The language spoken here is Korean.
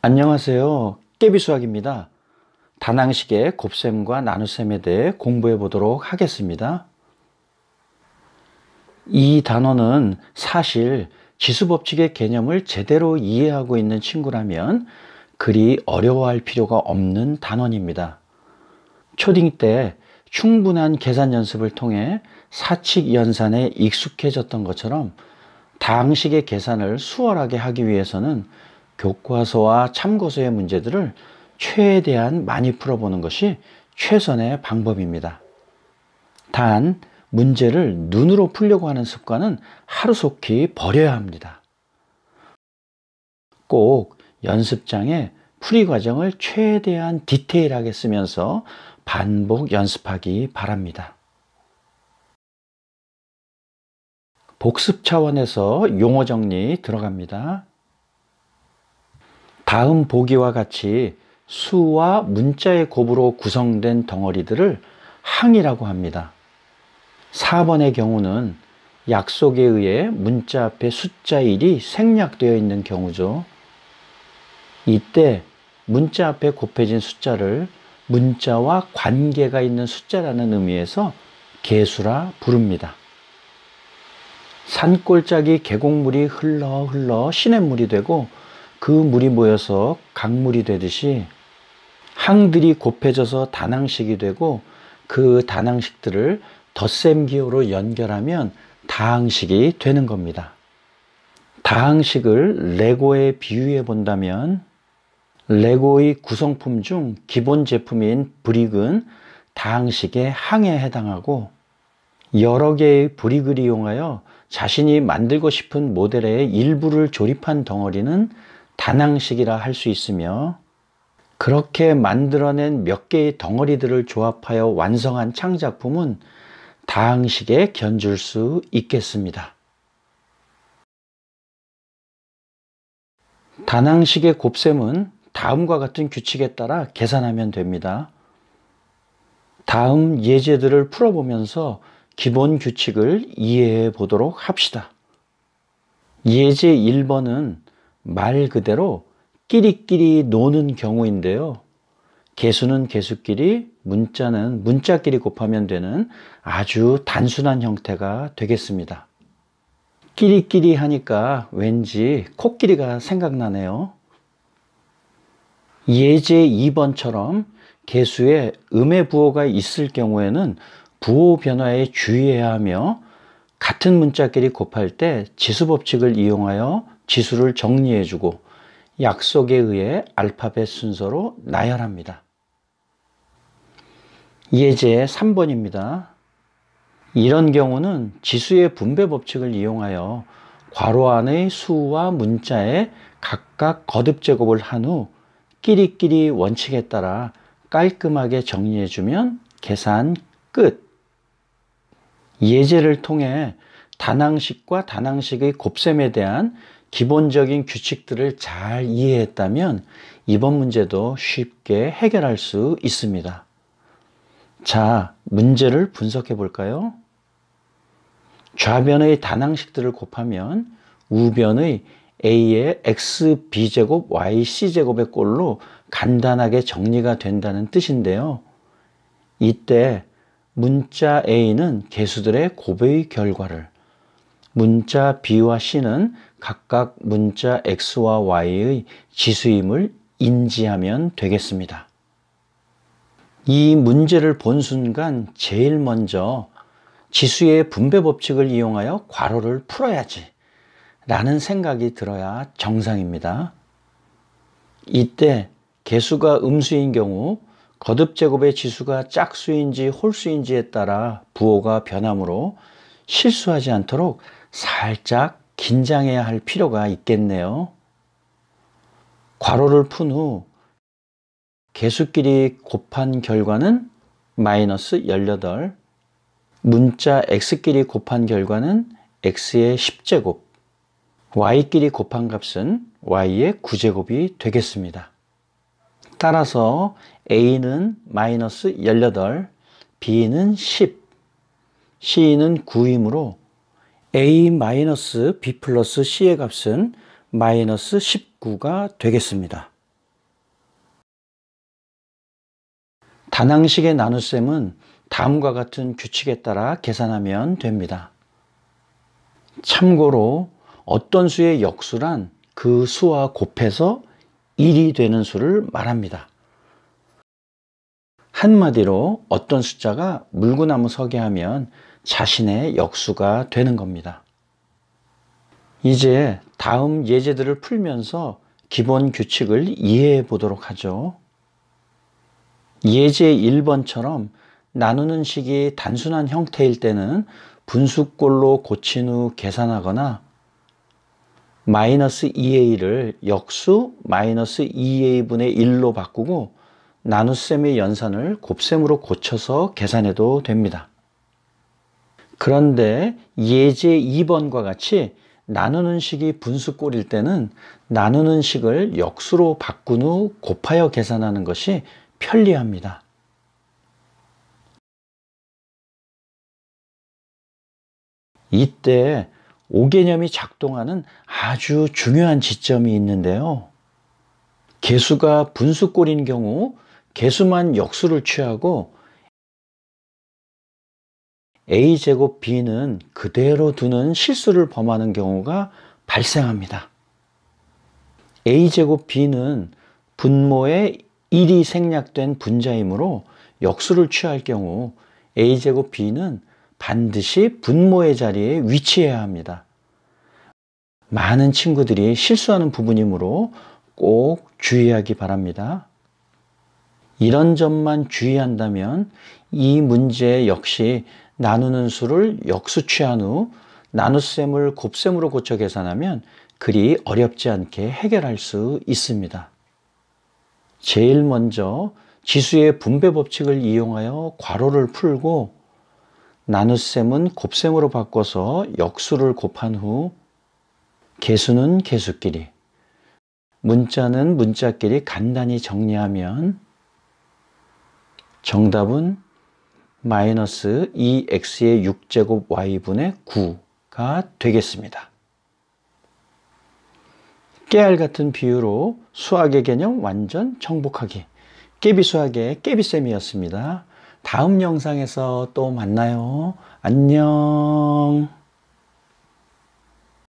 안녕하세요. 깨비수학입니다. 다낭식의 곱셈과 나눗셈에 대해 공부해 보도록 하겠습니다. 이 단어는 사실 지수법칙의 개념을 제대로 이해하고 있는 친구라면 그리 어려워할 필요가 없는 단원입니다. 초딩 때 충분한 계산 연습을 통해 사칙 연산에 익숙해졌던 것처럼 다항식의 계산을 수월하게 하기 위해서는 교과서와 참고서의 문제들을 최대한 많이 풀어보는 것이 최선의 방법입니다. 단, 문제를 눈으로 풀려고 하는 습관은 하루속히 버려야 합니다. 꼭 연습장에 풀이 과정을 최대한 디테일하게 쓰면서 반복 연습하기 바랍니다. 복습 차원에서 용어 정리 들어갑니다. 다음 보기와 같이 수와 문자의 곱으로 구성된 덩어리들을 항이라고 합니다. 4번의 경우는 약속에 의해 문자 앞에 숫자 1이 생략되어 있는 경우죠. 이때 문자 앞에 곱해진 숫자를 문자와 관계가 있는 숫자라는 의미에서 계수라 부릅니다. 산골짜기 계곡물이 흘러 시냇물이 되고 그 물이 모여서 강물이 되듯이 항들이 곱해져서 다낭식이 되고 그 다낭식들을 덧셈 기호로 연결하면 다항식이 되는 겁니다. 다항식을 레고에 비유해 본다면 레고의 구성품 중 기본 제품인 브릭은 다항식의 항에 해당하고 여러 개의 브릭을 이용하여 자신이 만들고 싶은 모델의 일부를 조립한 덩어리는 다낭식이라 할 수 있으며 그렇게 만들어낸 몇 개의 덩어리들을 조합하여 완성한 창작품은 다항식에 견줄 수 있겠습니다. 다낭식의 곱셈은 다음과 같은 규칙에 따라 계산하면 됩니다. 다음 예제들을 풀어보면서 기본 규칙을 이해해 보도록 합시다. 예제 1번은 말 그대로 끼리끼리 노는 경우인데요. 계수는 계수끼리, 문자는 문자끼리 곱하면 되는 아주 단순한 형태가 되겠습니다. 끼리끼리 하니까 왠지 코끼리가 생각나네요. 예제 2번처럼 계수에 음의 부호가 있을 경우에는 부호 변화에 주의해야 하며 같은 문자끼리 곱할 때 지수법칙을 이용하여 지수를 정리해주고 약속에 의해 알파벳 순서로 나열합니다. 예제 3번입니다. 이런 경우는 지수의 분배 법칙을 이용하여 괄호 안의 수와 문자에 각각 거듭 제곱을 한 후 끼리끼리 원칙에 따라 깔끔하게 정리해주면 계산 끝. 예제를 통해 다낭식과 다낭식의 곱셈에 대한 기본적인 규칙들을 잘 이해했다면 이번 문제도 쉽게 해결할 수 있습니다. 자, 문제를 분석해 볼까요? 좌변의 다낭식들을 곱하면 우변의 a의 xb제곱 yc제곱의 꼴로 간단하게 정리가 된다는 뜻인데요. 이때 문자 a는 계수들의 곱의 결과를, 문자 b와 c는 각각 문자 x와 y의 지수임을 인지하면 되겠습니다. 이 문제를 본 순간 제일 먼저 지수의 분배 법칙을 이용하여 괄호를 풀어야지 라는 생각이 들어야 정상입니다. 이때 개수가 음수인 경우 거듭제곱의 지수가 짝수인지 홀수인지에 따라 부호가 변하므로 실수하지 않도록 살짝 긴장해야 할 필요가 있겠네요. 괄호를 푼 후 개수끼리 곱한 결과는 마이너스 18, 문자 x끼리 곱한 결과는 x의 10제곱, y끼리 곱한 값은 y의 9제곱이 되겠습니다. 따라서 a는 마이너스 18, b는 10, c는 9이므로 a-b 플러스 c의 값은 마이너스 19가 되겠습니다. 단항식의 나눗셈은 다음과 같은 규칙에 따라 계산하면 됩니다. 참고로 어떤 수의 역수란 그 수와 곱해서 1이 되는 수를 말합니다. 한마디로 어떤 숫자가 물구나무 서게 하면 자신의 역수가 되는 겁니다. 이제 다음 예제들을 풀면서 기본 규칙을 이해해 보도록 하죠. 예제 1번처럼 나누는 식이 단순한 형태일 때는 분수꼴로 고친 후 계산하거나 마이너스 2a를 역수 마이너스 2a분의 1로 바꾸고 나눗셈의 연산을 곱셈으로 고쳐서 계산해도 됩니다. 그런데 예제 2번과 같이 나누는 식이 분수꼴일 때는 나누는 식을 역수로 바꾼 후 곱하여 계산하는 것이 편리합니다. 이때 5개념이 작동하는 아주 중요한 지점이 있는데요. 개수가 분수꼴인 경우 개수만 역수를 취하고 a제곱 b는 그대로 두는 실수를 범하는 경우가 발생합니다. a제곱 b는 분모에 1이 생략된 분자이므로 역수를 취할 경우 a제곱 b는 반드시 분모의 자리에 위치해야 합니다. 많은 친구들이 실수하는 부분이므로 꼭 주의하기 바랍니다. 이런 점만 주의한다면 이 문제 역시 나누는 수를 역수 취한 후 나눗셈을 곱셈으로 고쳐 계산하면 그리 어렵지 않게 해결할 수 있습니다. 제일 먼저 지수의 분배 법칙을 이용하여 괄호를 풀고 나눗셈은 곱셈으로 바꿔서 역수를 곱한 후 개수는 개수끼리, 문자는 문자끼리 간단히 정리하면 정답은 마이너스 2x의 6제곱 y분의 9가 되겠습니다. 깨알 같은 비유로 수학의 개념 완전 정복하기. 깨비수학의 깨비쌤이었습니다. 다음 영상에서 또 만나요. 안녕.